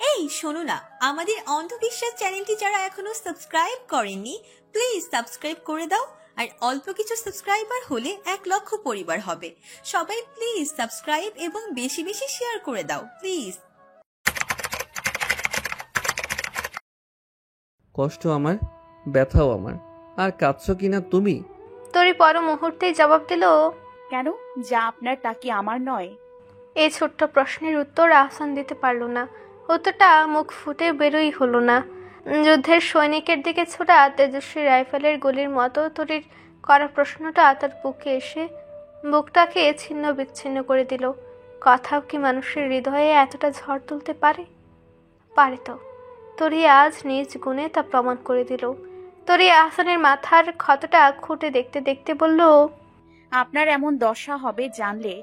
এই শোনো না, আমাদের অন্ধবিশ্বাস চ্যানেলটি যারা এখনো সাবস্ক্রাইব করেননি প্লিজ সাবস্ক্রাইব করে দাও। আর অল্প কিছু সাবস্ক্রাইবার হলে 1,00,000 পরিবার হবে। সবাই প্লিজ সাবস্ক্রাইব এবং বেশি বেশি শেয়ার করে দাও প্লিজ। কষ্ট আমার, ব্যথাও আমার। আর কাঁদছো কিনা তুমি? তরি পর মুহূর্তেই জবাব দিল, কেন? যা আপনার তা কি আমার নয়? এই ছোট্ট প্রশ্নের উত্তর আহসান দিতে পারল না। উত্তরটা মুখ ফুটে বেরোই হলো না। যুদ্ধের সৈনিকের দিকে ছোটা তেজস্বী রাইফেলের গুলির মতো তরির করা প্রশ্নটা তার বুকে এসে বুকটাকে ছিন্ন বিচ্ছিন্ন করে দিল। কথাও কি মানুষের হৃদয়ে এতটা ঝড় তুলতে পারে? পারে তো। তরি আজ নিজ গুণে তা প্রমাণ করে দিল। তরি আহসানের মাথার ক্ষতটা খুঁটে দেখতে দেখতে বলল, আপনার এমন দশা হবে জানলে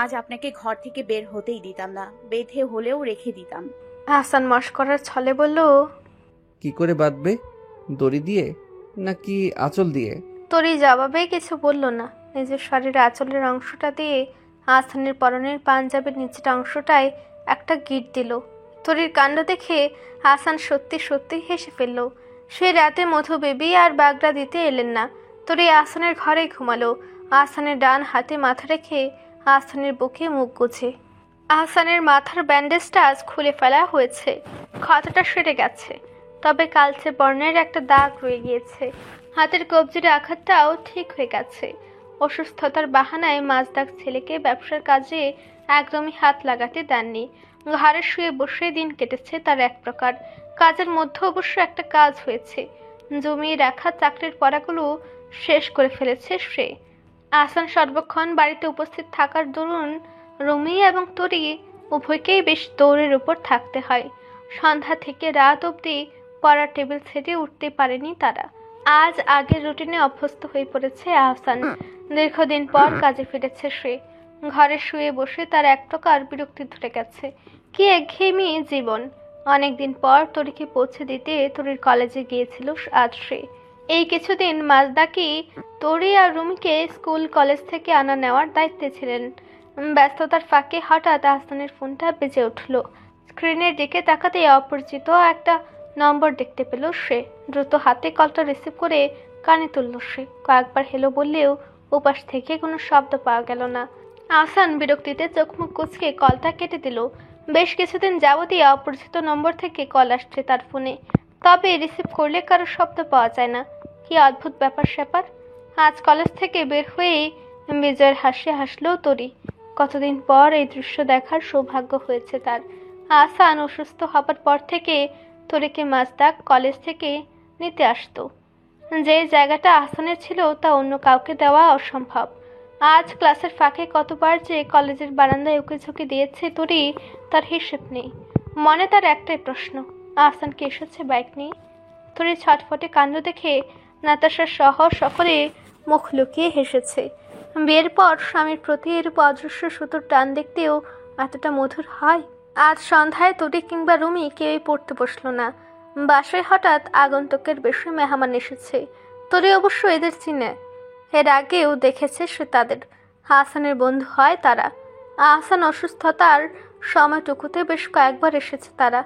আজ আপনাকে ঘর থেকে বের হতেই দিতাম না, বেঁধে হলেও রেখে দিতাম। আহসান মশকরার ছলে বলল, কি করে বাঁধবে? দড়ি দিয়ে নাকি আঁচল দিয়ে? তরি জবাবে কিছু বলল না। নিজের শরীরের আঁচলের অংশটা দিয়ে আহসানের পরনের পাঞ্জাবের নিচের অংশটায় একটা গিট দিল। তরির কাণ্ড দেখে আহসান সত্যি সত্যি হেসে ফেলল। সে রাতে মধু বেবি আর বাগড়া দিতে এলেন না। তরি আহসানের ঘরে ঘুমালো, আহসানের ডান হাতে মাথা রেখে আহসানের বুকে মুখ গুজে। আহসানের মাথার ব্যান্ডেজটা আজ খুলে ফেলা হয়েছে। ক্ষতটা সেরে গেছে, তবে কালচে বর্ণের একটা দাগ রয়ে গিয়েছে। হাতের কবজির আঘাতটাও ঠিক হয়ে গেছে। অসুস্থতার বাহানায় মাঝদাগ ছেলেকে ব্যবসার কাজে একদমই হাত লাগাতে দেননি। ঘরে শুয়ে বসে দিন কেটেছে তার এক প্রকার। কাজের মধ্যে অবশ্য একটা কাজ হয়েছে, জমিয়ে রাখা চাকরির পড়াগুলো শেষ করে ফেলেছে সে। আহসান সর্বক্ষণ বাড়িতে উপস্থিত থাকার দরুন রুমি এবং তরি উভয়কেই বেশ দৌড়ের উপর থাকতে হয়। সন্ধ্যা থেকে রাত অবধি পড়ার টেবিল ছেড়ে উঠতে পারেনি তারা। আজ আগের রুটিনে অভ্যস্ত হয়ে পড়েছে আহসান। দীর্ঘদিন পর কাজে ফিরেছে সে। ঘরে শুয়ে বসে তার এক প্রকার বিরক্তি ধরে গেছে। কি একঘেয়েমি জীবন। অনেকদিন পর তরিকে পৌঁছে দিতে তরির কলেজে গিয়েছিল আজ সে। এই কিছুদিন মাজদাকি তরি আর রুমিকে স্কুল কলেজ থেকে আনা নেওয়ার দায়িত্বে ছিলেন। ব্যস্ততার ফাঁকে হঠাৎ আহসানের ফোনটা বেজে উঠল। স্ক্রিনের দিকে তাকাতে অপরিচিত একটা নম্বর দেখতে পেল সে। দ্রুত হাতে কলটা রিসিভ করে কানে তুলল সে। কয়েকবার হেলো বললেও উপাস থেকে কোনো শব্দ পাওয়া গেল না। আহসান বিরক্তিতে চোখ মুখ কুঁচকে কলটা কেটে দিল। বেশ কিছুদিন যাবতীয় অপরিচিত নম্বর থেকে কল আসছে তার ফোনে, তবে রিসিভ করলে কারো শব্দ পাওয়া যায় না। কি অদ্ভুত ব্যাপার স্যাপার। আজ কলেজ থেকে বের হয়ে বিজয়ের হাসি হাসলো তরি। কতদিন পর এই দৃশ্য দেখার সৌভাগ্য হয়েছে তার। আহসান অসুস্থ হবার পর থেকে তরিকে মাজদাক কলেজ থেকে নিতে আসতো। যে জায়গাটা আহসানের ছিল তা অন্য কাউকে দেওয়া অসম্ভব। আজ ক্লাসের ফাঁকে কতবার যে কলেজের বারান্দায় উকি ঝুঁকি দিয়েছে তরি, তার হিসেব নেই। মনে তার একটাই প্রশ্ন, আহসান কি এসেছে বাইক নিয়ে? তরি ছটফটে কাণ্ড দেখে নাতাশা সহ সকলে মুখ লুকিয়ে হেসেছে। বিয়ের পর স্বামীর প্রতি এরূপ অদৃশ্য সুতোর টান দেখতেও এতটা মধুর হয়। আজ সন্ধ্যায় তরি কিংবা রুমি কেউই পড়তে বসলো না। বাসায় হঠাৎ আগন্তুকের বেশি মেহমান এসেছে। তরি অবশ্য এদের চিনে, এর আগেও দেখেছে সে তাদের। আহসানের বন্ধু হয় তারা। আহসান অসুস্থতার সময়টুকুতে বেশ কয়েকবার এসেছে তারা।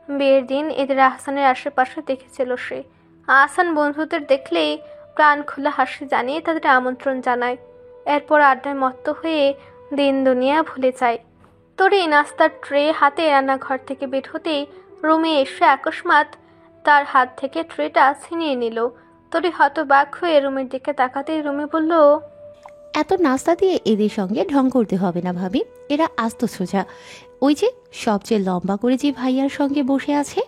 বিয়ের দিন এদের আহসানের আশেপাশে দেখেছিল সে। আহসান বন্ধুদের দেখলেই প্রাণ খোলা হাসি জানিয়ে তাদের আমন্ত্রণ জানায়। এরপর আড্ডায় মত্ত হয়ে দিন দুনিয়া ভুলে যায়। তরি নাস্তার ট্রে হাতে রান্নাঘর থেকে বের হতেই রুমে এসে আকস্মাৎ তার হাত থেকে ট্রেটা ছিনিয়ে নিল। তরি হতবাক হয়ে রুমের দিকে তাকাতেই রুমি বলল, এত নাস্তা দিয়ে এদের সঙ্গে ঢং করতে হবে না ভাবি, এরা আস্ত সোজা। ওই যে সবচেয়ে লম্বা করে যে ভাইয়ার সঙ্গে বসে আছে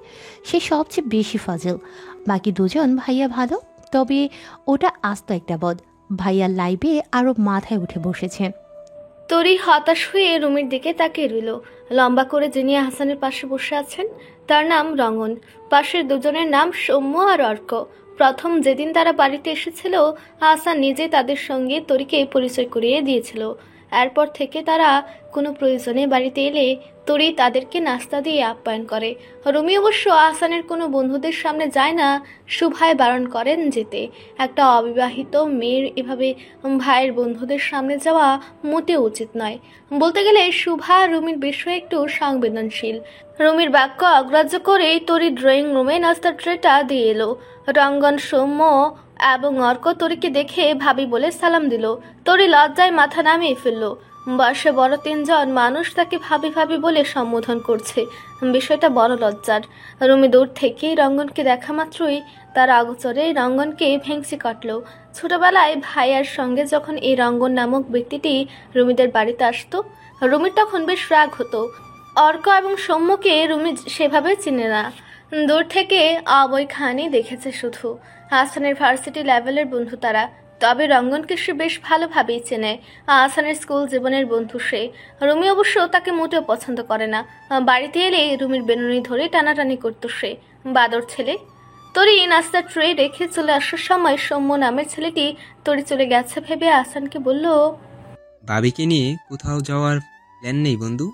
সে সবচেয়ে বেশি ফাজল। বাকি দুজন ভাইয়া ভালো, তবে ওটা আস্ত একটা বদ। ভাইয়ার লাইভে আরও মাথায় উঠে বসেছে। তরি হতাশ হয়ে রুমের দিকে তাকিয়ে রইল। লম্বা করে যিনি আহসানের পাশে বসে আছেন তার নাম রঙন। পাশের দুজনের নাম সৌম্য আর অর্ক। প্রথম যেদিন তারা বাড়িতে এসেছিল আহসান নিজে তাদের সঙ্গে তরিকে পরিচয় করিয়ে দিয়েছিল। এরপর থেকে তারা কোনো প্রয়োজনে বাড়িতে এলে তরি তাদেরকে নাস্তা দিয়ে আপ্যায়ন করে। রুমি অবশ্য আহসানের কোনো বন্ধুদের সামনে যায় না, শুভায় বারণ করেন যেতে। একটা অবিবাহিত মেয়ের এভাবে ভাইয়ের বন্ধুদের সামনে যাওয়া মোটেও উচিত নয়। বলতে গেলে শুভা রুমির বিষয়ে একটু সংবেদনশীল। রুমির বাক্য অগ্রাহ্য করেই তরি ড্রয়িং রুমে নাস্তার ট্রেটা দিয়ে এলো। রঙ্গন, সৌম্য এবং অর্ক তরিকে দেখে ভাবি বলে সালাম দিল। তরি লজ্জায় মাথা নামিয়ে ফেলল। বয়সে বড় তিনজন মানুষ তাকে ভাবি ভাবি বলে সম্বোধন করছে, বিষয়টা বড় লজ্জার। রুমি দূর থেকে রঙ্গনকে দেখা মাত্রই তার আগোচরে রঙ্গনকে ভেংসি কাটল। ছোটবেলায় ভাইয়ার সঙ্গে যখন এই রঙ্গন নামক ব্যক্তিটি রুমিদের বাড়িতে আসতো, রুমির তখন বেশ রাগ হতো। অর্ক এবং সৌম্যকে রুমি সেভাবে চিনে না, দূর থেকে অবৈখানি দেখেছে শুধু। আহসানের ভার্সিটি লেভেলের বন্ধু তারা, তবে রঙ্গনকে সে বেশ ভালোভাবেই চেনে। আহসানের স্কুল জীবনের বন্ধু সে। রুমি অবশ্য তাকে মোটেও পছন্দ করে না। বাড়িতে এলে রুমির বেনুনি ধরে টানাটানি করতো সে, বাদর ছেলে। তরি নাস্তার ট্রে রেখে চলে আসার সময় সৌম্য নামের ছেলেটি তরি চলে গেছে ভেবে আহসানকে বলল, ভাবিকে নিয়ে কোথাও যাওয়ার প্ল্যান নেই বন্ধু?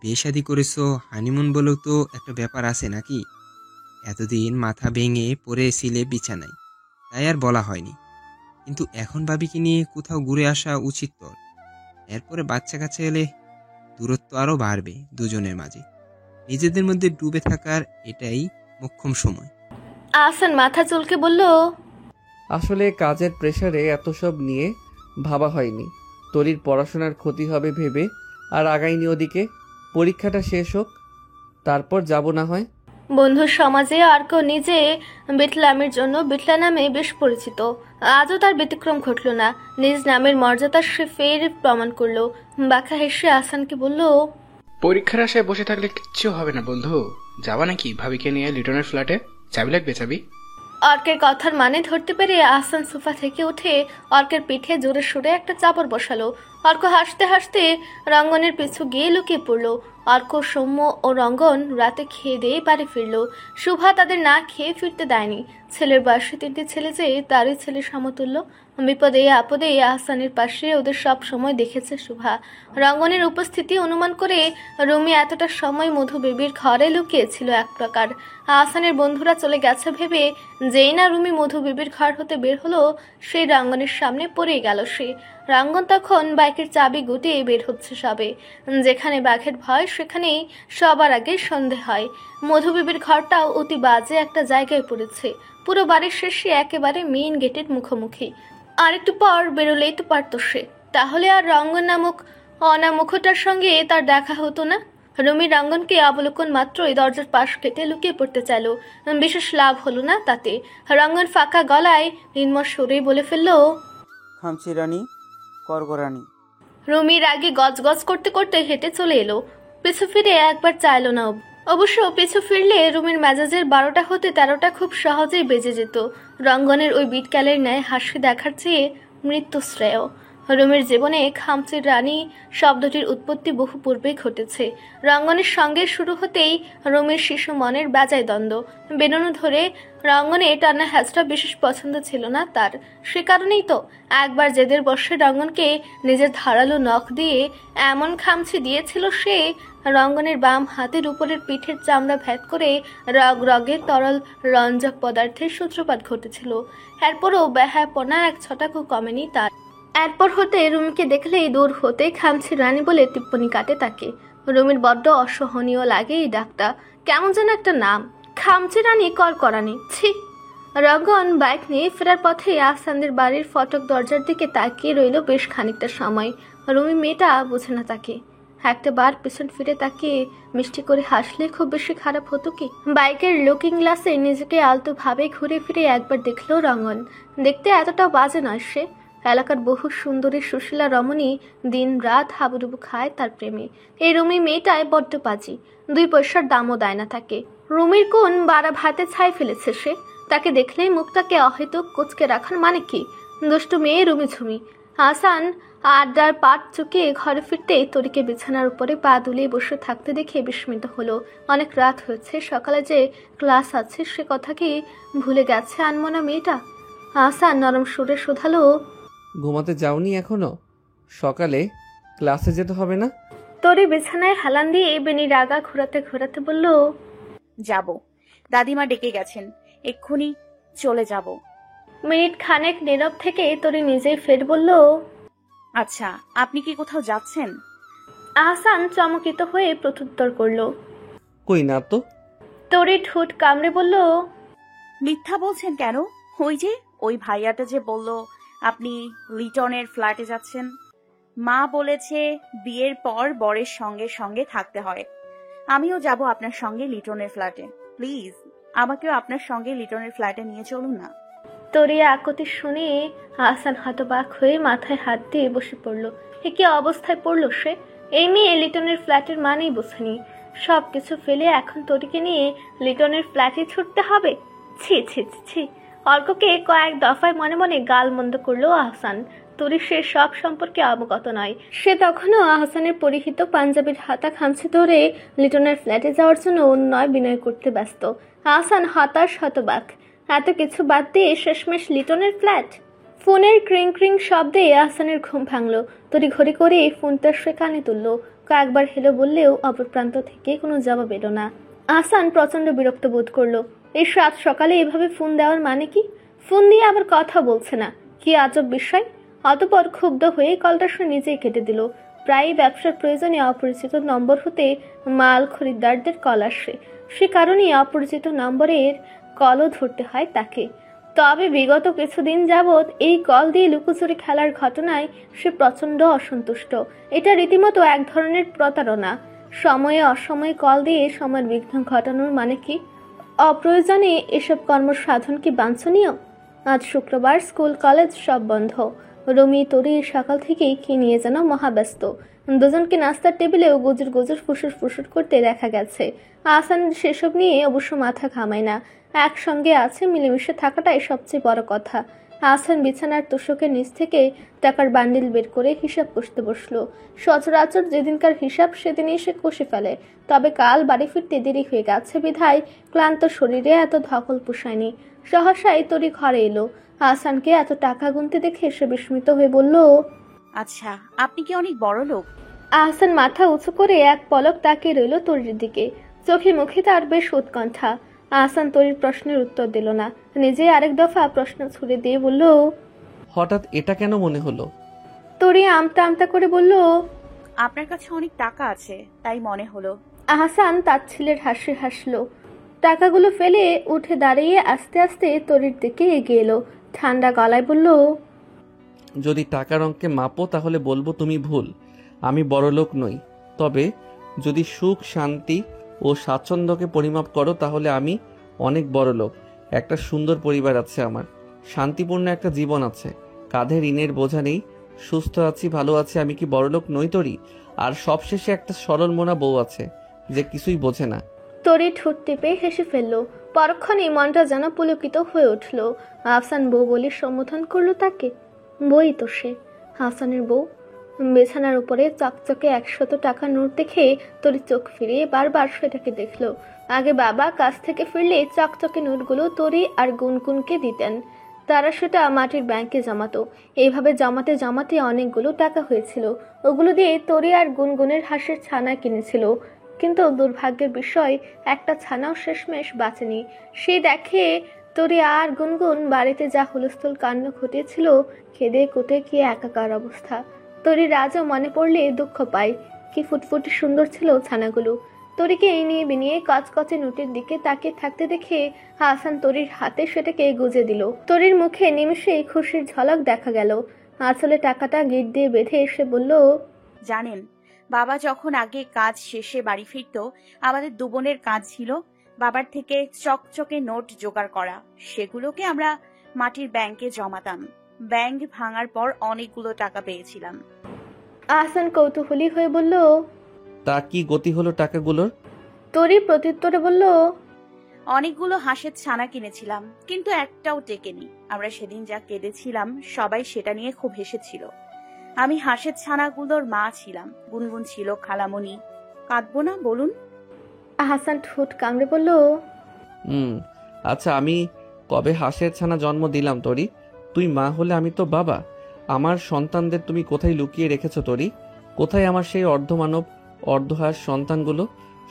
বিয়ে শাদী করেছো, হানিমুন বলেও তো একটা ব্যাপার আছে নাকি? এতদিন মাথা ভেঙে পড়েছিলে বিছানায়, তাই আর বলা হয়নি। কিন্তু এখন ভাবিকে নিয়ে কোথাও ঘুরে আসা উচিত তোর। এরপরে বাচ্চা কাছে এলে দূরত্ব আরও বাড়বে দুজনের মাঝে। নিজেদের মধ্যে ডুবে থাকার এটাই মোক্ষম সময়। আহসান মাথা চুলকে বলল, আসলে কাজের প্রেসারে এত সব নিয়ে ভাবা হয়নি। তরির পড়াশোনার ক্ষতি হবে ভেবে আর আগাইনি ওদিকে। পরীক্ষাটা শেষ হোক, তারপর যাব না হয়। বন্ধুর সমাজে অর্ক নিজে বিটলামের জন্য বিটলা নামে বেশ পরিচিত। আজও তার ব্যতিক্রম ঘটল না। নিজ নামের মর্যাদা সে ফের প্রমাণ করলো। বাঁকা হেসে আহসানকে বলল, পরীক্ষার আশায় বসে থাকলে কিচ্ছু হবে না বন্ধু। যাবা নাকি ভাবিকে নিয়ে লিটনের ফ্ল্যাটে? চাবি লাগবে চাবি? অর্কের কথার মানে ধরতে পেরে আহসান সোফা থেকে উঠে অর্কের পিঠে জোরে সোরে একটা চাপড় বসালো। অর্ক হাসতে হাসতে রঙ্গনের পিছু গিয়ে লুকিয়ে পড়লো। অর্ক, সৌম্য ও রঙ্গন রাতে খেয়ে দিয়ে বাড়ি ফিরল। শুভা তাদের না খেয়ে ফিরতে দেয়নি। ছেলের বয়সে 3টি ছেলে যে তারই ছেলে সমতুল্য। বিপদে আপদে আহসানের পাশে ওদের সব সময় দেখেছে শুভা। রঙ্গনের উপস্থিতি অনুমান করে রুমি এতটা সময় মধু বেবির ঘরে লুকিয়েছিল এক প্রকার। আহসানের বন্ধুরা চলে গেছে ভেবে যেই না রুমি মধু বেবির ঘর হতে বের হলো, সেই রঙ্গনের সামনে পড়ে গেল সে। রঙ্গন তখন বাইকের চাবি গুটিয়ে বের হচ্ছে সবে। যেখানে বাঘের ভয় সেখানেই সবার আগে সন্দেহ হয়। মধু বেবির ঘরটাও অতি বাজে একটা জায়গায় পড়েছে, পুরো বাড়ির শেষে একেবারে মেইন গেটের মুখোমুখি। আর একটু পর বেরোলেই তো পারত সে, তাহলে আর রঙ্গন নামক অনামুখটার সঙ্গে তার দেখা হতো না। রুমি রঙ্গনকে অবলোকন মাত্রই দরজার পাশ কেটে লুকিয়ে পড়তে চাইল। বিশেষ লাভ হলো না তাতে। রঙ্গন ফাঁকা গলায় নির্মল সুরেই বলে ফেলল, খামচি রানী, করগরানী। রুমির আগে গজগজ করতে করতে হেঁটে চলে এলো। পিছু ফিরে একবার চাইল না। অবশ্য পিছু ফিরলে রুমির মেজাজের 12টা হতে 13টা খুব সহজেই বেজে যেত। রঙ্গনের ওই বিটক্যালের ন্যায় হাসি দেখার চেয়ে মৃত্যু শ্রেয়। রুমির জীবনে খামচির রানী শব্দটির উৎপত্তি বহু পূর্বেই ঘটেছে। রঙ্গনের সঙ্গে শুরু হতেই রুমির শিশু মনের বেজায় দ্বন্দ্ব। বেনুনো ধরে রঙ্গনে টানা হ্যাচটা বিশেষ পছন্দ ছিল না তার। সে কারণেই তো একবার জেদের বর্ষে রঙ্গনকে নিজের ধারালো নখ দিয়ে এমন খামচি দিয়েছিল সে, রঙ্গনের বাম হাতের উপরের পিঠের চামড়া ভেদ করে রগ রগে তরল রঞ্জক পদার্থের সূত্রপাত ঘটেছিল। এরপরও বেহায়াপনা এক ছটাকও কমেনি তার। এরপর হতে রুমিকে দেখলেই দূর হতে খামচি রানী বলে টিপ্পনি কাটে তাকে। রুমির বড্ড অসহনীয় লাগে এই ডাকটা, কেমন যেন একটা নাম, খামচি রানী করকরানি, ছি। রঙ্গন বাইক নিয়ে ফেরার পথে আহসানদের বাড়ির ফটক দরজার দিকে তাকিয়ে রইল বেশ খানিকটা সময়। রুমি মেয়েটা বোঝে না তাকে। একটা বার পেছন ফিরে তাকিয়ে মিষ্টি করে হাসলে খুব বেশি খারাপ হতো কি? বাইকের লুকিং গ্লাসে নিজেকে আলতো ভাবে ঘুরে ফিরে একবার দেখলো রঙ্গন। দেখতে এতটাও বাজে নয় সে। এলাকার বহু সুন্দরী সুশীলা রমণী দিন রাত হাবুডুবু খায় তার প্রেমে। এই রুমি মেয়েটায় বড্ড বাজি, 2 পয়সার দামও দেয় না তাকে। রুমির কোন বাড়া ভাতে ছাই ফেলেছে সে। তাকে দেখলেই মুখটাকে অহেতুক কোচকে রাখার মানে কি? দুষ্টু মেয়ে রুমি ঝুমি। আহসান আড্ডার পাট চুকিয়ে ঘরে ফিরতে তরিকে বিছানার উপরে পা দুলিয়ে বসে থাকতে দেখে বিস্মিত হলো। অনেক রাত হয়েছে, সকালে যে ক্লাস আছে সে কথা কি ভুলে গেছে আনমনা মেয়েটা? আহসান নরম সুরে শোধালো, ঘুমাতে যাওনি এখনো? সকালে ক্লাসে যেতে হবে না? তরি বিছানায় হেলান দিয়ে বেনির আগা ঘোরাতে ঘোরাতে বলল, যাব। দাদিমা ডেকে গেছেন, এক্ষুনি চলে যাব। মিনিট খানেক নীরব থেকে তরি নিজেই ফের বলল, আচ্ছা, আপনি কি কোথাও যাচ্ছেন? আহসান চমকিত হয়ে প্রত্যুত্তর করল। কই না তো। তরি ঠোঁট কামড়ে বলল, মিথ্যা বলছেন কেন? ওই ভাইয়াটা যে বলল আপনি লিটনের ফ্ল্যাটে যাচ্ছেন। মা বলেছে বিয়ের পর বরের সঙ্গে সঙ্গে থাকতে হয়। আমিও যাব আপনার সঙ্গে লিটনের ফ্ল্যাটে। প্লিজ আমাকেও আপনার সঙ্গে লিটনের ফ্ল্যাটে নিয়ে চলুন না। তরি আকতি শুনে আহসান হতবাক হয়ে মাথায় হাত দিয়ে বসে পড়ল। এ কি অবস্থায় পড়ল সে? এই মেয়ে লিটনের ফ্ল্যাটের মানেই বোঝেনি। সবকিছু ফেলে এখন তরিকে নিয়ে লিটনের ফ্ল্যাটে ছুটতে হবে? ছি ছি ছি ছি। অর্ককে কয়েক দফায় মনে মনে গাল মন্দ করলো আহসান। তরি সে সব সম্পর্কে অবগত নয়। সে তখনও আহসানের পরিহিত পাঞ্জাবির হাতা খামছে ধরে লিটনের ফ্ল্যাটে যাওয়ার জন্য উন্নয় বিনয় করতে ব্যস্ত। আহসান হতাশ হতবাক। এত কিছু বাদ দিয়ে শেষমেশ লিটনের ফ্ল্যাট। ফোনের ক্রিং ক্রিং শব্দে আহসানের ঘুম ভাঙল। তরি ঘড়ি করে ফোনটা সে কানে তুলল। কয়েকবার হেলো বললেও অপর প্রান্ত থেকে কোনো জবাব এলো না। আহসান প্রচন্ড বিরক্ত বোধ করলো। এই সাত সকালে এভাবে ফোন দেওয়ার মানে কি? ফোন দিয়ে আবার কথা বলছে না, কি আজব বিষয়। অতপর ক্ষুব্ধ হয়ে কলটা সে নিজেই কেটে দিল। প্রায় ব্যবসার প্রয়োজনে অপরিচিত নম্বর হতে মাল খরিদ্দারদের কল আসে। সে কারণেই অপরিচিত নম্বরের কলও ধরতে হয় তাকে। তবে বিগত কিছুদিন যাবৎ এই কল দিয়ে লুকোচুরি খেলার ঘটনায় সে প্রচন্ড অসন্তুষ্ট। এটা রীতিমতো এক ধরনের প্রতারণা। সময়ে অসময়ে কল দিয়ে সময়ের বিঘ্ন ঘটানোর মানে কি? অপ্রয়োজনে এসব কর্ম সাধন কি বাঞ্ছনীয়? আজ শুক্রবার, স্কুল কলেজ সব বন্ধ। রমি তরি সকাল থেকেই কি নিয়ে যেন মহাব্যস্ত। দুজনকে নাস্তার টেবিলেও গুজুর গুজুর ফুসুর ফুসুর করতে দেখা গেছে। আহসান সেসব নিয়ে অবশ্য মাথা ঘামায় না। একসঙ্গে আছে, মিলেমিশে থাকাটাই সবচেয়ে বড় কথা। আহসান বিছানার তোষকের নিচ থেকে টাকার বান্ডিল বের করে হিসাব কষতে বসলো। সচরাচর যেদিনকার হিসাব সেদিনই সে কষে ফেলে। তবে কাল বাড়ি ফিরতে দেরি হয়ে গেছে বিধায় ক্লান্ত শরীরে এত ধকল পোষায়নি। সহসাই তরি ঘরে এলো। আহসানকে এত টাকা গুনতে দেখে সে বিস্মিত হয়ে বলল, আচ্ছা, আপনি কি অনেক বড় লোক? আহসান মাথা উঁচু করে এক পলক তাকিয়ে রইল তরির দিকে। চোখে মুখে তার বেশ উৎকণ্ঠা। আহসান তরির প্রশ্নের উত্তর দিল না। নিজে আরেক দফা প্রশ্ন ছুড়ে দিয়ে বলল, হঠাৎ এটা কেন মনে হলো? তরি আমতা আমতা করে বলল, আপনার কাছে অনেক টাকা আছে তাই মনে হলো। আহসান তাচ্ছিলের হাসি হাসলো। টাকাগুলো ফেলে উঠে দাঁড়িয়ে আস্তে আস্তে তরির দিকে এগিয়ে এলো। ঠান্ডা গলায় বলল, যদি টাকার অঙ্কে মাপো তাহলে বলবো তুমি ভুল। আমি বড়লোক নই। তবে যদি সুখ, শান্তি ও স্বাচ্ছন্দ্যকে পরিমাপ করো তাহলে আমি অনেক বড়লোক। একটা সুন্দর পরিবার আছে আমার, শান্তিপূর্ণ একটা জীবন আছে, কাঁধে ঋণের বোঝা নেই, সুস্থ আছি, ভালো আছি। আমি কি বড়লোক নই তরি? আর সবশেষে একটা সরল মনা বউ আছে যে কিছুই বোঝে না। তরি ঠোঁট টিপে হেসে ফেলল। পরক্ষণে মনটা যেন পুলকিত হয়ে উঠল। আহসান বউ বলে সম্বোধন করলো তাকে। বই তো সে, হাসানের বউ। বিছানার উপরে চকচকে 100 টাকা নোট দেখে তরি চোখ ফিরিয়ে বারবার সেটাকে দেখলো। আগে বাবা কাজ থেকে ফিরলে চকচকে নোটগুলো তরি আর গুনগুনকে দিতেন। তারা সেটা মাটির ব্যাংকে জমাতো। এইভাবে জমাতে জমাতে অনেকগুলো টাকা হয়েছিল। ওগুলো দিয়ে তরি আর গুনগুনের হাঁসের ছানা কিনেছিল। কিন্তু দুর্ভাগ্যের বিষয়, একটা ছানাও শেষমেশ বাঁচেনি। সে দেখে তরি আর গুনগুন বাড়িতে যা হুলস্থুল কাণ্ড ঘটিয়েছিল, খেদে কুটে কি একাকার অবস্থা। তরির আজও মনে পড়লে দুঃখ পায়। কি ফুটফুটি সুন্দর ছিল ছানাগুলো। তরিকে এই নিয়ে বিনিয়ে কচকচে নোটের দিকে তাকিয়ে থাকতে দেখে হাসান তরির হাতে সেটাকে গুজে দিল। তরির মুখে নিমেষেই খুশির ঝলক দেখা গেল। আসলে টাকাটা গিট দিয়ে বেঁধে এসে বলল, জানেন, বাবা যখন আগে কাজ শেষে বাড়ি ফিরতো, আমাদের দুবোনের কাজ ছিল বাবার থেকে চকচকে নোট জোগাড় করা। সেগুলোকে আমরা মাটির ব্যাংকে জমাতাম। ব্যাংক ভাঙার পর অনেকগুলো টাকা পেয়েছিলাম। আহসান কৌতূহলী হয়ে বলল, তা কি গতি হলো টাকাগুলোর? তরি প্রত্যুত্তরে বলল, অনেকগুলো হাঁসের ছানা কিনেছিলাম, কিন্তু একটাও টেকেনি। আমরা সেদিন যা কেঁদেছিলাম সবাই সেটা নিয়ে খুব হেসেছিল। আমি হাঁসের ছানাগুলোর মা ছিলাম, গুনগুন ছিল খালামণি। কাঁদবো না বলুন? আহসান ঠোঁট কামড়ে বলল, আচ্ছা, আমি কবে হাঁসের ছানা জন্ম দিলাম তরি? তুই মা হলে আমি তো বাবা। আমার সন্তানদের তুমি কোথায় লুকিয়ে রেখেছো তরি? কোথায় আমার সেই অর্ধমানব অর্ধহাস সন্তানগুলো?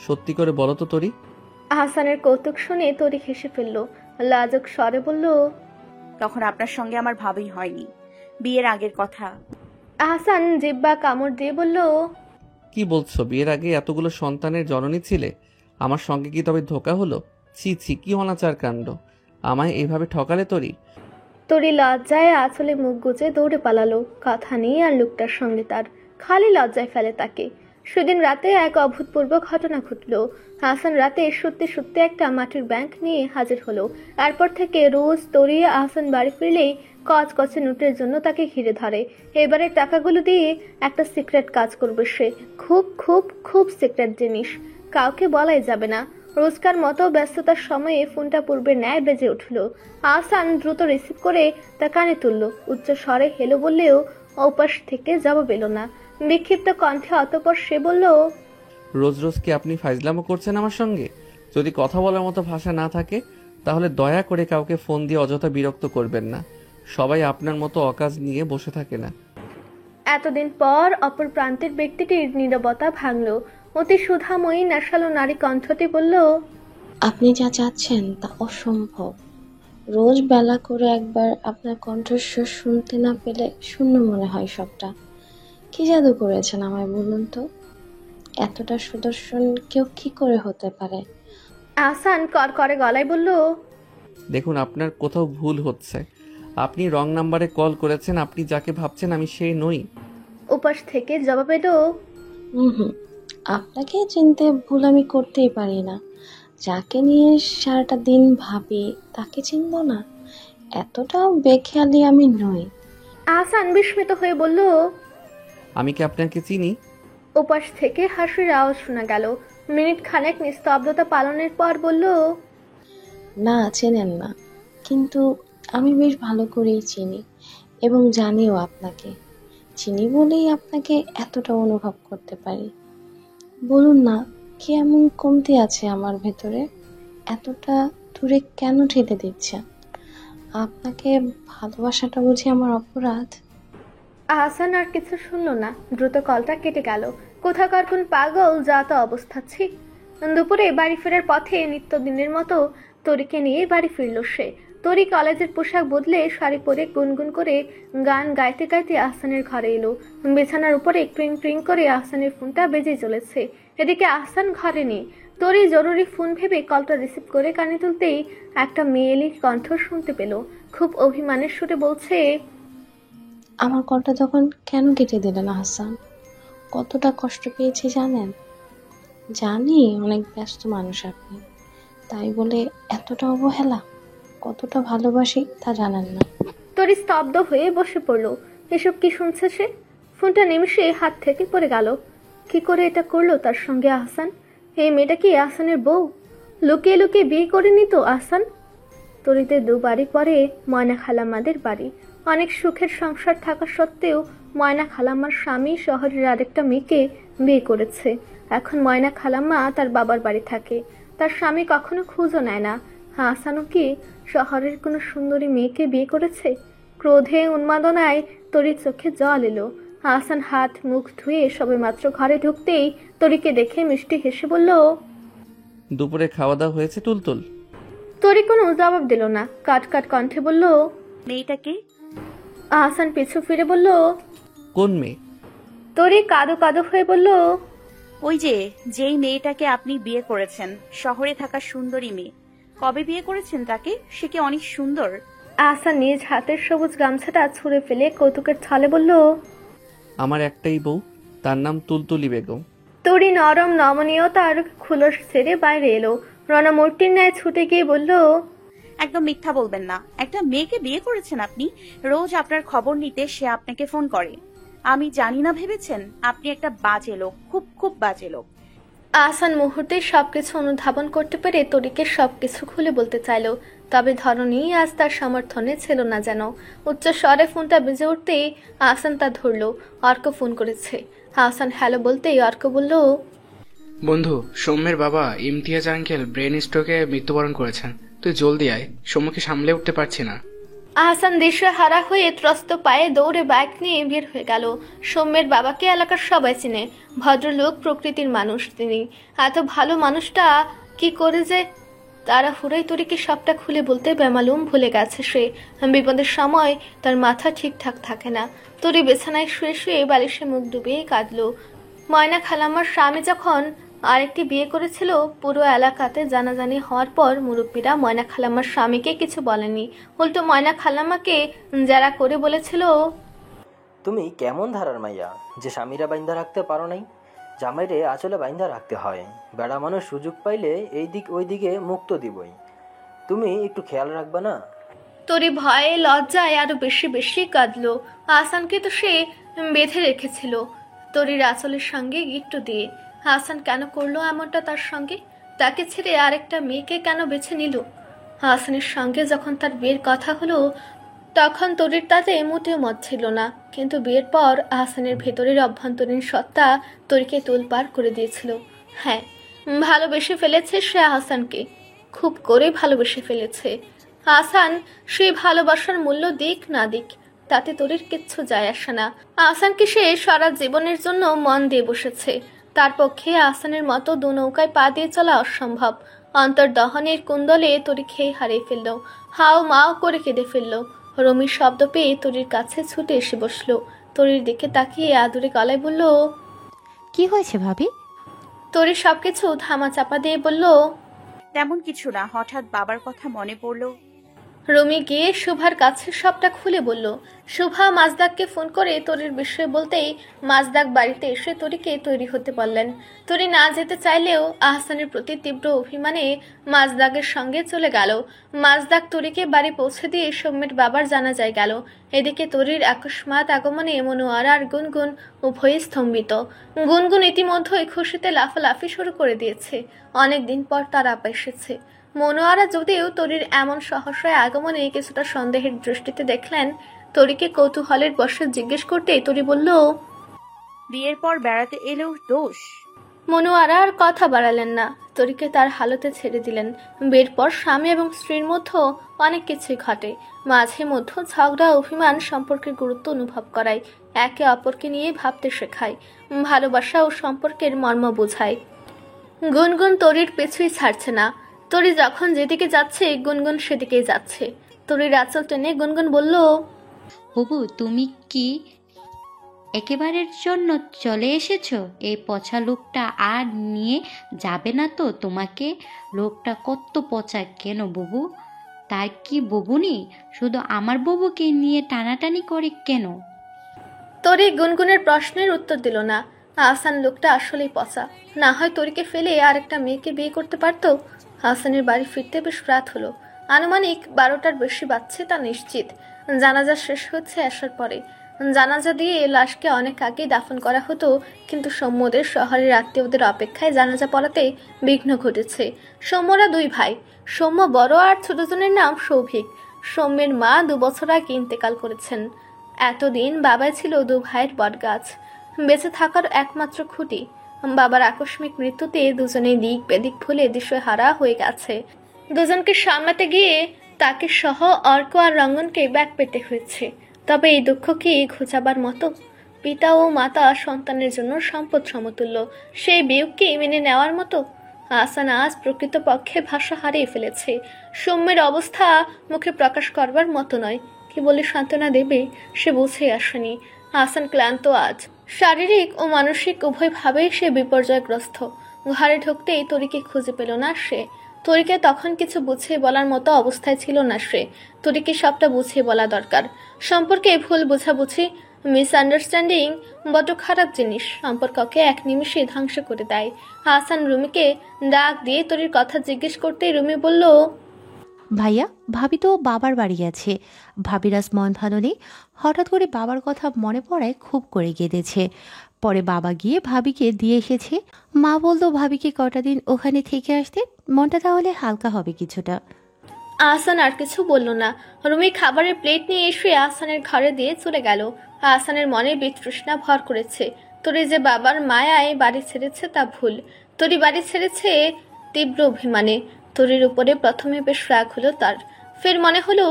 সত্যি করে বলো তো তরি। আহসানের কৌতুক শুনে তরি হেসে ফেলল। লাজুক স্বরে বলল, তখন আপনার সঙ্গে আমার ভাবই হয়নি, বিয়ের আগের কথা। আহসান জিব্বা কামড় দিয়ে বলল, কি বলছো? বিয়ের আগে এতগুলো সন্তানের জননী ছিলে? আমার সঙ্গে কি তবে ধোকা হলো? ছি ছি, কি অনাচার কাণ্ড! আমায় এইভাবে ঠকালে তরি? তরি লজ্জায় আঁচলে মুখ গুজে দৌড়ে পালালো। কথা নেই আর লোকটার সঙ্গে তার, খালি লজ্জায় ফেলে তাকে। সেদিন রাতে এক অভূতপূর্ব ঘটনা ঘটল। আহসান রাতে সত্যি সত্যি একটা মাটির ব্যাংক নিয়ে হাজির হলো। এরপর থেকে রোজ তরি আহসান বাড়ি ফিরলেই কচকচে নোটের জন্য তাকে ঘিরে ধরে। এবারে টাকাগুলো দিয়ে একটা সিক্রেট কাজ করবে সে। খুব খুব খুব সিক্রেট জিনিস, কাউকে বলাই যাবে না। রোজকার মতো ব্যস্ততার সময়ে ফোনটা পূর্বের ন্যায় বেজে উঠল। আহসান দ্রুত রিসিভ করে তা কানে তুলল। উচ্চ স্বরে হেলো বললেও ওপাশ থেকে জবাব এলো না। বিক্ষিপ্ত কণ্ঠে অতঃপর সে বলল, রোজ রোজ কি আপনি ফাইজলামো করছেন আমার সঙ্গে? যদি কথা বলার মতো ভাষা না থাকে তাহলে দয়া করে কাউকে ফোন দিয়ে অযথা বিরক্ত করবেন না। সবাই আপনার মতো অকাজ নিয়ে বসে থাকে না। এতদিন পর অপর প্রান্তের ব্যক্তিটির নীরবতা ভাঙল। অতি সুধাময়ী নেশালো নারী কণ্ঠটি বলল, আপনি যা চাচ্ছেন তা অসম্ভব। রোজ বেলা করে একবার আপনার কণ্ঠস্বর শুনতে না পেলে শূন্য মনে হয় সবটা। কি জাদু করেছেন আমায় বলুন তো? এতটা সুদর্শন কেউ কি করে হতে পারে? আহসান করকরে গলায় বলল, দেখুন, আপনার কোথাও ভুল হচ্ছে। আপনি রং নাম্বারে কল করেছেন। আপনি যাকে ভাবছেন আমি সেই নই। উপাস থেকে জবাব এলো, হুম, আপনাকে চিনতে ভুল আমি করতেই পারি না। যাকে নিয়ে সারাটা দিন ভাবি তাকে চিনব না? এতটাও বেখেয়ালি আমি নই। আহসান বিস্মিত হয়ে বলল, আমি কি আপনাকে চিনি? উপাস থেকে হাসির আওয়াজ শোনা গেল। মিনিট খানেক নিস্তব্ধতা পালনের পর বলল, না, চেনেন না, কিন্তু আমি বেশ ভালো করেই চিনি এবং জানিও আপনাকে। চিনি বলেই আপনাকে এতটা অনুভব করতে পারি। বলুন না, কি এমন কমতি আছে আমার ভেতরে? এতটা দূরে কেন ঠেলে দিচ্ছেন? আপনাকে ভালোবাসাটা বুঝি আমার অপরাধ? আহসান আর কিছু শুনল না। দ্রুত কলটা কেটে গেল। কোথাকার কোন পাগল যা তো অবস্থা। ছি। দুপুরে বাড়ি ফেরার পথে নিত্যদিনের মতো তরিকে নিয়ে বাড়ি ফিরল সে। তরি কলেজের পোশাক বদলে শাড়ি পরে গুনগুন করে গান গাইতে গাইতে আহসানের ঘরে এলো। বিছানার উপরে ট্রিং ট্রিং করে আহসানের ফোনটা বেজে চলেছে। এদিকে আহসান ঘরে নেই। তরি জরুরি ফোন ভেবে কলটা রিসিভ করে কানে তুলতেই একটা মেয়েলির কণ্ঠ শুনতে পেল। খুব অভিমানের সুরে বলছে, আমার কলটা তখন কেন কেটে দিলেন আহসান? কতটা কষ্ট পেয়েছি জানেন? জানি অনেক ব্যস্ত মানুষ আপনি, তাই বলে এতটা অবহেলা? কতটা ভালোবাসি তা জানেন না। তরি স্তব্ধ হয়ে বসে পড়ল। এসব কি শুনছে সে? ফোনটা নিমিষে হাত থেকে পড়ে গেল। কি করে এটা করলো তার সঙ্গে আহসান? এই মেয়েটা কি আহসানের বউ? লুকিয়ে লুকিয়ে বিয়ে করেনি তো আহসান? তরিতে দু বাড়ি পরে ময়না খালাম্মাদের বাড়ি। অনেক সুখের সংসার থাকা সত্ত্বেও ময়না খালাম্মার স্বামী শহরের আরেকটা মেয়েকে বিয়ে করেছে। এখন ময়না খালাম্মা তার বাবার বাড়ি থাকে। তার স্বামী কখনো খোঁজও নেয় না। আহসানও কি শহরের কোনো সুন্দরী মেয়েকে বিয়ে করেছে? ক্রোধে উন্মাদনায় তরির চোখে জল এলো। আহসান হাত মুখ ধুয়ে সবেমাত্র ঘরে ঢুকতেই তরিকে দেখে মিষ্টি হেসে বলল, দুপুরে খাওয়া দাওয়া হয়েছে তুলতুল? তরি কোনো জবাব দিল না। কাট কাট কণ্ঠে বলল, মেয়েটাকে? আহসান পিছু ফিরে বলল, কোন মেয়ে? তরি কাদো কাদো হয়ে বলল, ওই যেই মেয়েটাকে আপনি বিয়ে করেছেন, শহরে থাকা সুন্দরী মেয়ে। কবে বিয়ে করেছেন তাকে? সে কি অনেক সুন্দর? আহসান নিজ হাতের সবুজ গামছাটা ছুঁড়ে ফেলে কৌতুকের ছলে বলল, আমার একটাই বউ, তার নাম তুলতুলি বেগম। তরি নরম নমনীয়তার খুলস ছেড়ে বাইরে এলো। রণমূর্তির ন্যায় ছুটে গিয়ে বলল, একদম মিথ্যা বলবেন না। একটা মেয়েকে বিয়ে করেছেন আপনি? রোজ আপনার খবর নিতে সে আপনাকে ফোন করে। আমি জানি না ভেবেছেন? আপনি একটা বাজে লোক, খুব খুব বাজে লোক। আহসান মুহূর্তে সবকিছু অনুধাবন করতে পেরে তরিকে সবকিছু খুলে বলতে চাইল। তবে ধরনী আজ তার সমর্থনে ছিল না যেন। উচ্চ স্বরে ফোনটা বেজে উঠতেই আহসান তা ধরল। অর্ক ফোন করেছে। আহসান হ্যালো বলতেই অর্ক বলল, বন্ধু, সৌম্যের বাবা ইমতিয়াজ আঙ্কেল ব্রেন স্ট্রোকে মৃত্যুবরণ করেছেন। তুই জলদি আয়, সৌম্যকে সামলে উঠতে পারছি না। আহসান দিশেহারা হয়ে ত্রস্ত পায়ে দৌড়ে বাইক নিয়ে বের হয়ে গেল। সৌম্যের বাবাকে এলাকার সবাই চিনে, ভদ্রলোক প্রকৃতির মানুষ তিনি। এত ভালো মানুষটা কি করে যে তাড়াহুড়োয় তরিকে সবটা খুলে বলতে বেমালুম ভুলে গেছে সে। বিপদের সময় তার মাথা ঠিকঠাক থাকে না। তরি বিছানায় শুয়ে শুয়ে বালিশে মুখ ডুবিয়ে কাঁদল। ময়না খালাম্মার স্বামী যখন আরেকটি বিয়ে করেছিল, পুরো এলাকাতে জানাজানি হওয়ার পর মুরব্বীরা ময়না খালাম্মার স্বামীকে কিছু বলেনি, উল্টো ময়না খালাম্মাকে যারা করে বলেছিল, তুমি কেমন ধারার মাইয়া যে স্বামীরা বাইন্দা রাখতে পারো নাই, জামাইরে আঁচলে বাইন্দা রাখতে হয়। বেড়া মানুষ সুযোগ পাইলে এই দিক ওই দিকে মুক্ত দিবই, তুমি একটু খেয়াল রাখবা না? তরি ভয়ে লজ্জায় আরো বেশি বেশি কাঁদলো। আহসানকে তো সে বেঁধে রেখেছিল তরির আঁচলের সঙ্গে গিট্টু দিয়ে। আহসান কেন করলো এমনটা তার সঙ্গে? তাকে ছেড়ে আরেকটা মেয়েকে কেন বেছে নিল? আহসানের সঙ্গে যখন তার বিয়ের কথা হলো, তখন তরির তাতে মোটেও মত ছিল না, কিন্তু বিয়ের পর আহসানের ভেতরের অভ্যন্তরীণ সত্তা তরিকে তোলপাড় করে দিয়েছিল। হ্যাঁ, ভালোবেসে ফেলেছে সে আহসানকে, খুব করে ভালোবেসে ফেলেছে। আহসান সেই ভালোবাসার মূল্য দিক না দিক তাতে তরির কিচ্ছু যায় আসে না। আহসানকে সে সারা জীবনের জন্য মন দিয়ে বসেছে। তার পক্ষে আহসানের মতো দু নৌকায় পা দিয়ে চলা অসম্ভব। অন্তর্দহনের কুণ্ডলে তরি খেয়ে হারিয়ে ফেলল, হাও মাও করে কেঁদে ফেলল। রমির শব্দ পেয়ে তরির কাছে ছুটে এসে বসলো। তরির দিকে তাকিয়ে আদুরে গলায় বলল, কি হয়েছে ভাবি? তরি সবকিছু ধামা চাপা দিয়ে বলল, তেমন কিছু না, হঠাৎ বাবার কথা মনে পড়লো। রমি গিয়ে শুভার কাছে সবটা খুলে বলল। শুভা মাজদাককে ফোন করে তরির বিষয়ে বলতেই মাজদাক বাড়িতে এসে তরিকে তৈরি হতে বললেন। তরি না যেতে চাইলেও আহসানের প্রতি তীব্র অভিমানে মাজদাকের সঙ্গে চলে গেল। মাজদাক তরিকে বাড়ি পৌঁছে দিয়ে সৌম্যের বাবার জানাজায় গেল। এদিকে তরির আকস্মাৎ আগমনে মনোয়ারা আর গুনগুন উভয়ে স্তম্ভিত। গুনগুন ইতিমধ্যেই খুশিতে লাফালাফি শুরু করে দিয়েছে। অনেকদিন পর তার আপা এসেছে। মনোয়ারা যদিও তরির এমন সহসায় আগমনে কিছুটা সন্দেহের দৃষ্টিতে দেখলেন, তরিকে কৌতূহলের বশে জিজ্ঞেস করতেই তরি বলল, বিয়ের পর বেড়াতে এলেও দোষ? মনোয়ারা আর কথা বাড়ালেন না, তরিকে তার হালতে ছেড়ে দিলেন। বিয়ের পর স্বামী এবং স্ত্রীর মধ্যে অনেক কিছুই ঘটে, মাঝে মধ্যে ঝগড়া অভিমান সম্পর্কের গুরুত্ব অনুভব করায়, একে অপরকে নিয়ে ভাবতে শেখায়, ভালোবাসা ও সম্পর্কের মর্ম বোঝায়। গুনগুন তরির পিছুই ছাড়ছে না। তরি যখন যেদিকে যাচ্ছে গুনগুন সেদিকেই যাচ্ছে। তরির আঁচল টেনে গুনগুন বলল, বুবু তুমি কি একেবারের জন্য চলে এসেছো? এই পচা লোকটা আর নিয়ে যাবে না তো তোমাকে? লোকটা কত পচা কেন বুবু? তার কি বুবুনি? শুধু আমার বুবুকে নিয়ে টানাটানি করে কেন? তরি গুনগুনের প্রশ্নের উত্তর দিল না। আহসান লোকটা আসলেই পচা, না হয় তরিকে ফেলে আর একটা মেয়েকে বিয়ে করতে পারতো। আহসানের বাড়ি ফিরতে বেশ রাত হলো, আনুমানিক 12টার বেশি বাজছে তা নিশ্চিত। জানাজা শেষ হচ্ছে আসার পরে। জানাজা দিয়ে লাশকে অনেক আগেই দাফন করা হতো, কিন্তু সৌম্যদের শহরের আত্মীয়দের অপেক্ষায় জানাজা পড়াতে বিঘ্ন ঘটেছে। সৌম্যরা দুই ভাই, সৌম্য বড় আর ছোটজনের নাম সৌভিক। সৌম্যের মা 2 বছর আগে ইন্তেকাল করেছেন। এতদিন বাবাই ছিল দু ভাইয়ের বটগাছ, বেঁচে থাকার একমাত্র খুঁটি। বাবার আকস্মিক মৃত্যুতে দুজনেই দিক বেদিক ভুলে দিশেহারা হয়ে গেছে। দুজনকে সামলাতে গিয়ে তাকে সহ অর্ক আর রঙ্গনকে ব্যাক পেতে হয়েছে। তবে এই দুঃখ কি ঘুচাবার মতো? পিতা ও মাতা সন্তানের জন্য সম্পদ সমতুল্য, সেই বিয়োগকে মেনে নেওয়ার মতো? আহসান আজ প্রকৃতপক্ষে ভাষা হারিয়ে ফেলেছে। সৌম্যের অবস্থা মুখে প্রকাশ করবার মতো নয়। কি বলে সান্ত্বনা দেবে সে বুঝে আসেনি। আহসান ক্লান্ত আজ, শারীরিক ও মানসিক উভয়ভাবেই সে বিপর্যয়গ্রস্ত। ঘরে ঢুকতেই তরিকে খুঁজে পেল না সে। তরিকে তখন কিছু বুঝিয়ে বলার মতো অবস্থায় ছিল না সে। তরিকে সবটা বুঝিয়ে বলা দরকার। সম্পর্কে ভুল বোঝাবুঝি, মিসআন্ডারস্ট্যান্ডিং বড় খারাপ জিনিস, সম্পর্ককে এক নিমিষে ধ্বংস করে দেয়। আহসান রুমিকে ডাক দিয়ে তরির কথা জিজ্ঞেস করতেই রুমি বলল, ভাইয়া ভাবি তো বাবার বাড়ি গেছে। ভাবির আজ মন ভালো নেই, হঠাৎ করে বাবার কথা মনে পড়ায় খুব করে কেঁদেছে। পরে বাবা গিয়ে ভাবিকে দিয়ে এসেছে। মা বলতো ভাবিকে কটা দিন ওখানে থেকে আসতে, মনটা তাহলে হালকা হবে কিছুটা। আহসান আর কিছু বলল না। রুমি খাবারের প্লেট নিয়ে এসে আহসানের ঘরে দিয়ে চলে গেল। আহসানের মনে বিতৃষ্ণা ভর করেছে। তরি যে বাবার মায়ায় বাড়ি ছেড়েছে তা ভুল। তরি বাড়ি ছেড়েছে তীব্র অভিমানে। তরির উপরে প্রথমে বেশ রাগ হলো তার, ফের মনে হলো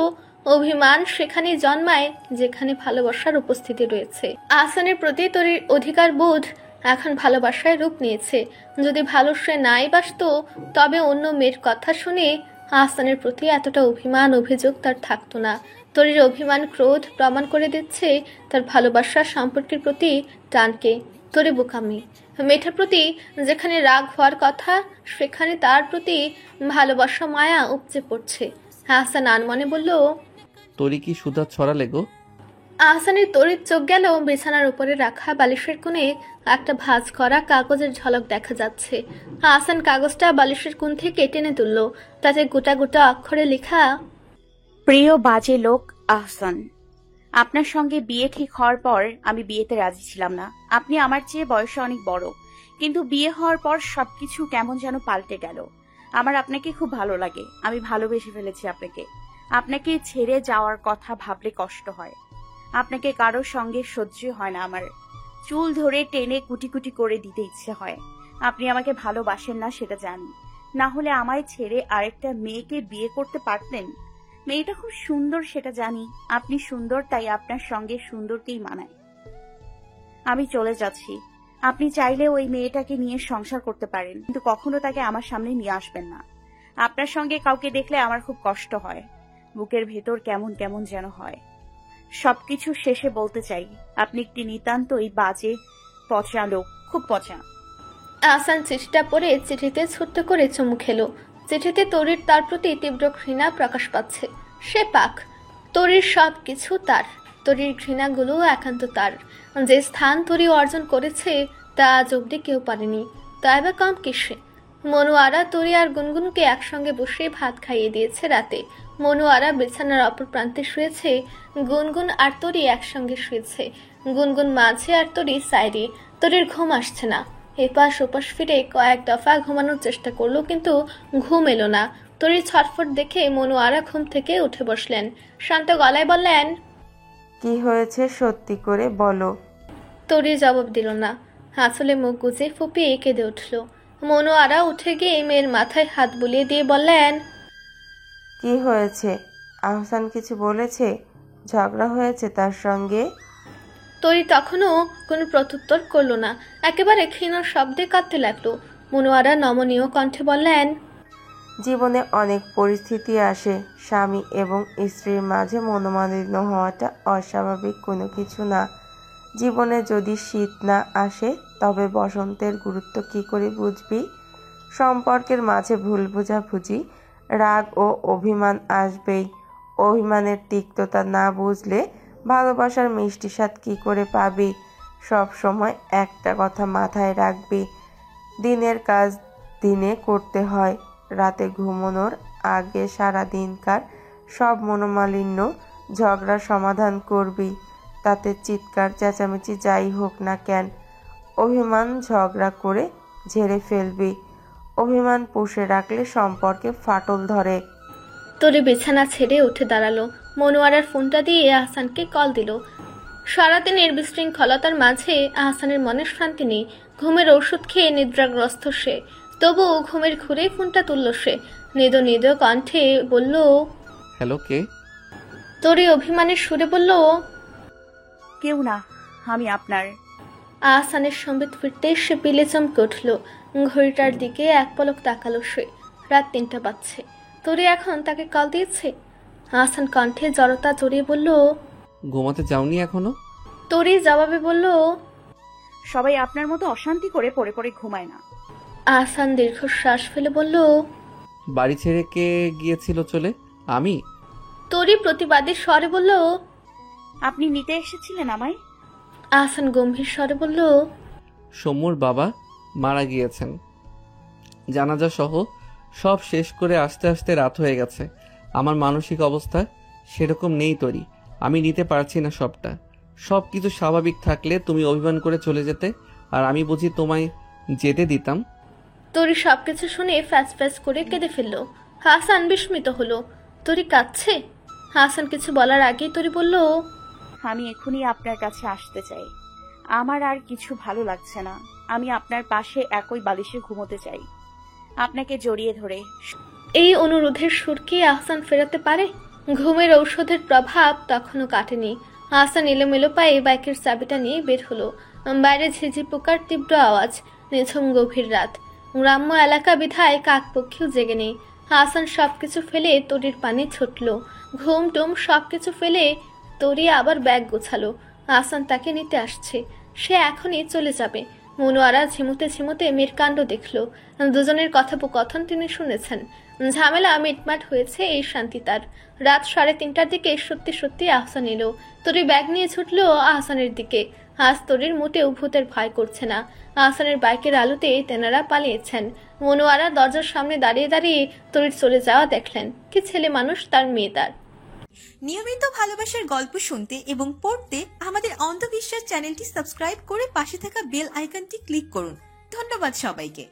অভিমান সেখানেই জন্মায় যেখানে ভালোবাসার উপস্থিতি রয়েছে। আহসানের প্রতি তরির অধিকার বোধ এখন ভালোবাসায় রূপ নিয়েছে। যদি ভালো সে নাই বাসত, তবে অন্য মেয়ের কথা শুনে আহসানের প্রতি এতটা অভিমান অভিযোগ তার থাকতো না। তরির অভিমান ক্রোধ প্রমাণ করে দিচ্ছে তার ভালোবাসার সম্পর্কের প্রতি টানকে। তরি বোকামি, মেয়েটার প্রতি যেখানে রাগ হওয়ার কথা সেখানে তার প্রতি ভালোবাসা মায়া উপচে পড়ছে। আহসান আনমনে বলল, তোরই কি সুধা ছড়ালে গো? আহসানের তরির চোখ গেল বিছানার উপরে রাখা বালিশের কোণে একটা ভাঁজ করা কাগজের ঝলক দেখা যাচ্ছে। আহসান কাগজটা বালিশের কোণ থেকে টেনে তুলল। তাতে গোটা গোটা অক্ষরে লেখা, প্রিয় বাজে লোক আহসান, আপনার সঙ্গে বিয়ে ঠিক হওয়ার পর আমি বিয়েতে রাজি ছিলাম না। আপনি আমার চেয়ে বয়সে অনেক বড়, কিন্তু বিয়ে হওয়ার পর সবকিছু কেমন যেন পাল্টে গেল। আমার আপনাকে খুব ভালো লাগে, আমি ভালোবেসে ফেলেছি আপনাকে। আপনাকে ছেড়ে যাওয়ার কথা ভাবলে কষ্ট হয়। আপনাকে কারোর সঙ্গে সহ্য হয় না আমার। চুল ধরে টেনে কুটি কুটি করে দিতে ইচ্ছে হয়। আপনি আমাকে ভালোবাসেন না সেটা জানি, না হলে আমায় ছেড়ে আরেকটা মেয়েকে বিয়ে করতে পারতেন। মেয়েটা খুব সুন্দর সেটা জানি, আপনি সুন্দর তাই আপনার সঙ্গে সুন্দরকেই মানায়। আমি চলে যাচ্ছি। আপনি চাইলে ওই মেয়েটাকে নিয়ে সংসার করতে পারেন, কিন্তু কখনো তাকে আমার সামনে নিয়ে আসবেন না। আপনার সঙ্গে কাউকে দেখলে আমার খুব কষ্ট হয়, বুকের ভেতর কেমন কেমন যেন হয়। সবকিছু শেষে বলতে চাই, আপনি একটি নিতান্তই বাজে পচা লোক, খুব পচা। আহসান চিঠিটা পড়ে চিঠিতে ছোট্ট করে চুমু খেলো। চিঠিতে তরির তার প্রতি তীব্র ঘৃণা প্রকাশ পাচ্ছে। সে পাক, তরির সব কিছু তার, তরির ঘৃণাগুলো একান্ত তার। যে স্থান তরি অর্জন করেছে তা আজ অব্দি কেউ পারেনি, তাই বা কম কিসে। মনোয়ারা তরি আর গুনগুনকে একসঙ্গে বসে ভাত খাইয়ে দিয়েছে রাতে। মনোয়ারা বিছানার অপর প্রান্তে শুয়েছে, গুনগুন আর তরি একসঙ্গে শুয়েছে। গুনগুন মাঝে আর তরি সাইডে। তরির ঘুম আসছে না। এপাশ ওপাশ ফিরে কয়েক দফা ঘুমানোর চেষ্টা করলো, কিন্তু ঘুম এলো না। তরির ছটফট দেখে মনোয়ারা ঘুম থেকে উঠে বসলেন। শান্ত গলায় বললেন, কি হয়েছে সত্যি করে বলো। তরি জবাব দিল না। আঁচলে মুখ গুজে ফুপিয়ে কেঁদে উঠল। মনোয়ারা উঠে গিয়ে মেয়ের মাথায় হাত বুলিয়ে দিয়ে বললেন, কি হয়েছে? আহসান কিছু বলেছে? ঝগড়া হয়েছে তার সঙ্গে? তরি তখনও কোনো প্রত্যুত্তর করলো না, একেবারে ক্ষীণ শব্দে কাঁদতে লাগলো। মনোয়ারা নমনীয় কণ্ঠে বললেন, জীবনে অনেক পরিস্থিতি আসে, স্বামী এবং স্ত্রীর মাঝে মনোমালিন্য হওয়াটা অস্বাভাবিক কোনো কিছু না। জীবনে যদি শীত না আসে তবে বসন্তের গুরুত্ব কি করে বুঝবি? সম্পর্কের মাঝে ভুল বোঝাবুঝি, রাগ ও অভিমান আসবেই। অভিমানের তিক্ততা না বুঝলে ভালোবাসার মিষ্টি স্বাদ কি করে পাবি? সব সময় একটা কথা মাথায় রাখবি, দিনের কাজ দিনে করতে হয়। রাতে ঘুমানোর আগে সারা দিনকার সব মনোমালিন্য ঝগড়া সমাধান করবি। তাতে চিৎকার চেঁচামেচি যাই হোক না কেন, অভিমান ঝগড়া করে ঝেড়ে ফেলবি। অভিমান পুষে রাখলে সম্পর্কে ফাটল ধরে। তরি বিছানা ছেড়ে উঠে দাঁড়ালো। মনোয়ারার ফোনটা দিয়ে আহসানকে কল দিল। সারাদিনের বিশৃঙ্খলতার মাঝে আহসানের মনে শান্তি নেই। ঘুমের ওষুধ খেয়ে নিদ্রাগ্রস্ত সে, তবুও ঘুমের ঘুরে ফোনটা তুলল সে। নেদো নেদো কণ্ঠে বলল, হ্যালো, কে? তরি অভিমানের সুরে বলল, কেউ না, আমি আপনার। আহসানের সম্বিত ফিরতে সে পিলে চমকে উঠল। ঘড়িটার দিকে এক পলক তাকালো সে। রাত 3টা বাজছে। তরি এখন তাকে কল দিয়েছে? আহসান কণ্ঠে জড়তা জড়িয়ে বলল, ঘুমাতে যাওনি এখনো? তরি জবাবে বলল, সবাই আপনার মতো অশান্তি করে পড়ে পড়ে ঘুমায় না। আহসান দীর্ঘশ্বাস ফেলে বলল, বাড়ি ছেড়ে কে গিয়েছিল চলে? আমি? তরি প্রতিবাদী স্বরে বলল, আপনি নিতে এসেছিলেন আমায়? আহসান গম্ভীর স্বরে বলল, সৌম্যর বাবা মারা গিয়েছেন, জানাজা সহ সব শেষ করে আস্তে আস্তে রাত হয়ে গেছে। আমার মানসিক অবস্থা সেরকম নেই তরি, আমি নিতে পারছি না সবটা। সব কিছু স্বাভাবিক থাকলে তুমি অভিমান করে চলে যেতে, আর আমি বুঝি তোমায় যেতে দিতাম? তরি সবকিছু শুনে ফ্যাস ফ্যাস করে কেঁদে ফেলল। হাসান বিস্মিত হলো। তরি কাঁদছে? হাসান কিছু বলার আগেই তরি বলল, আমি এখনই আপনার কাছে আসতে চাই। আমার আর কিছু ভালো লাগছে না। আমি আপনার পাশে একই বালিশে ঘুমোতে চাই, আপনাকে জড়িয়ে ধরে। এই অনুরোধের সুর কি আহসান ফেরাতে পারে? ঘুমের ঔষধের প্রভাব তখনও কাটেনি। আহসান এলোমেলো পায়ে বাইকের চাবিটা নিয়ে বের হলো। বাইরে ঝিঝি পোকার তীব্র আওয়াজ, নিঝুম গভীর রাত, গ্রাম্য এলাকা বিধায় কাকপক্ষীও জেগে নেই। আহসান সবকিছু ফেলে তরির পানি ছুটল। ঘুম টুম সবকিছু ফেলে তরি আবার ব্যাগ গোছালো। আহসান তাকে নিতে আসছে, সে এখনই চলে যাবে। মনোয়ারা ঝিমুতে ঝিমুতে মেয়ের কাণ্ড দেখলো। দুজনের কথোপকথন তিনি শুনেছেন। ঝামেলা মিটমাট হয়েছে, এই শান্তি তার। রাত 3:30টার দিকে সত্যি সত্যি আহসান এলো। তরি ব্যাগ নিয়ে ছুটলো আহসানের দিকে। আজ তরির মোটেও ভূতের ভয় করছে না। আহসানের বাইকের আলোতে তেনারা পালিয়েছেন। মনোয়ারা দরজার সামনে দাঁড়িয়ে দাঁড়িয়ে তরির চলে যাওয়া দেখলেন। কি ছেলে মানুষ তার মেয়ে তার। নিয়মিত ভালোবাসার গল্প শুনতে এবং পড়তে আমাদের অন্ধবিশ্বাস চ্যানেলটি সাবস্ক্রাইব করে পাশে থাকা বেল আইকনটি ক্লিক করুন। ধন্যবাদ সবাইকে।